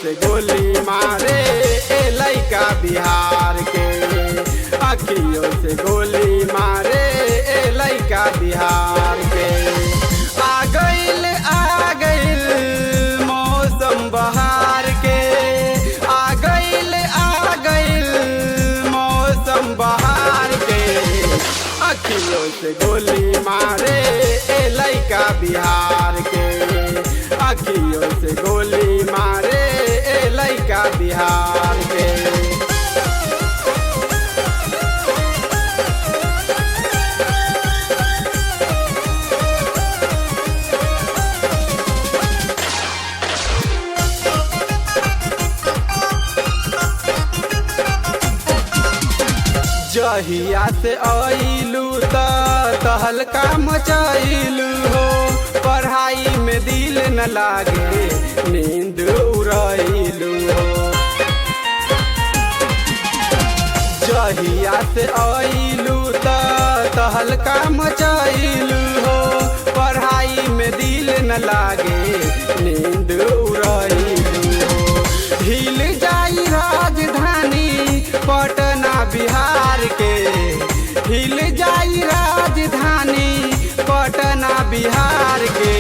से गोली मारे ए लइका बिहार के, अखियों से गोली मारे ए लइका बिहार के। आ गइल मौसम बहार के, आ गइल मौसम बहार के। अखियों से गोली मारे ए लइका बिहार के, अखियों से गोली मारे ए लइका बिहार के। जहिया से आइलू तहलका मचाइलू हो, पढ़ाई में दिल न लागे नींद उड़ाइलू हो। जहिया से आइलू तहलका मचाइलू हो, पढ़ाई में दिल न लागे नींद उड़ाइलू हो। हिल जाई राजधानी पटना बिहार के, हिल जाई राजधानी पटना बिहार के।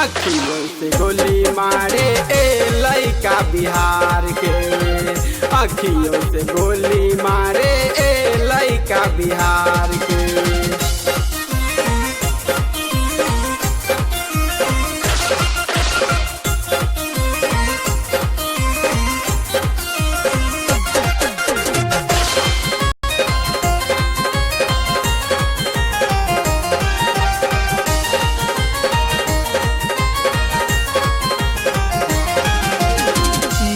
अखियों से गोली मारे ए लइका बिहार के, अखियों से गोली मारे ए लइका बिहार के।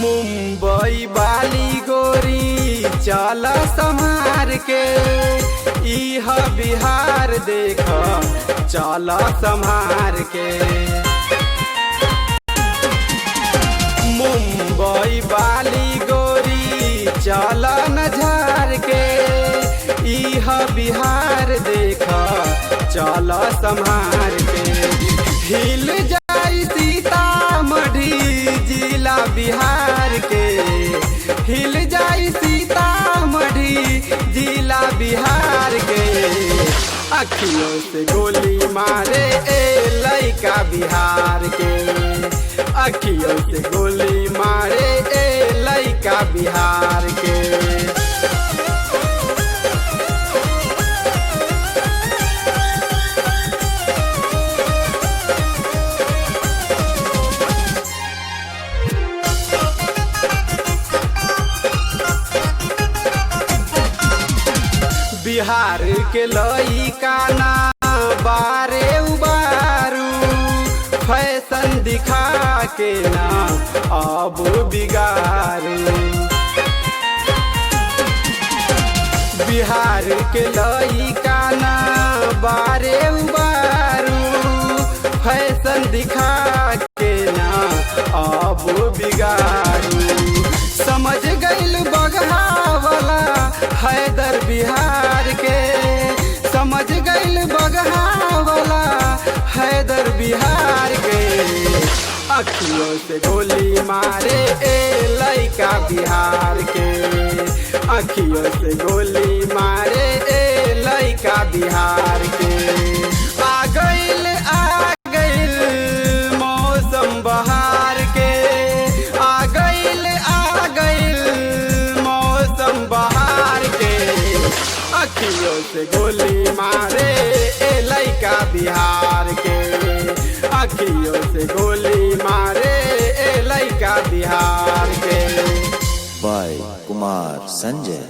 मुंबई वाली गोरी चल संभार के, इह बिहार देख चल संभार के। मुंबई वाली गोरी चल न झार के, इह बिहार देख चल संभार के। हिल जाई सीतामढ़ी जिला बिहार के, हिल जाई सीतामढ़ी जिला बिहार के। अखियों से गोली मारे ए लइका बिहार के, अखियों से गोली मारे ए लइका बिहार के। बिहार के लइका ना बारे उबारू, फैशन दिखा के ना अब बिगारू। बिहार के लइका ना बारे उबारू, फैशन दिखा के ना अब बिगारू। समझ गइल बगहा वाला हैदर बिहार के, समझ गइल बगहा वाला हैदर बिहार के। अखियों से गोली मारे ए लइका बिहार के, अखियों से गोली मारे ए लइका बिहार के। आ गइल मौसम बहार के, आ गइल मौसम बहार के। अखियों से गोली मारे ए लइका बिहार के, अखियों से गोली मारे ए लइका बिहार के। बाय कुमार संजय।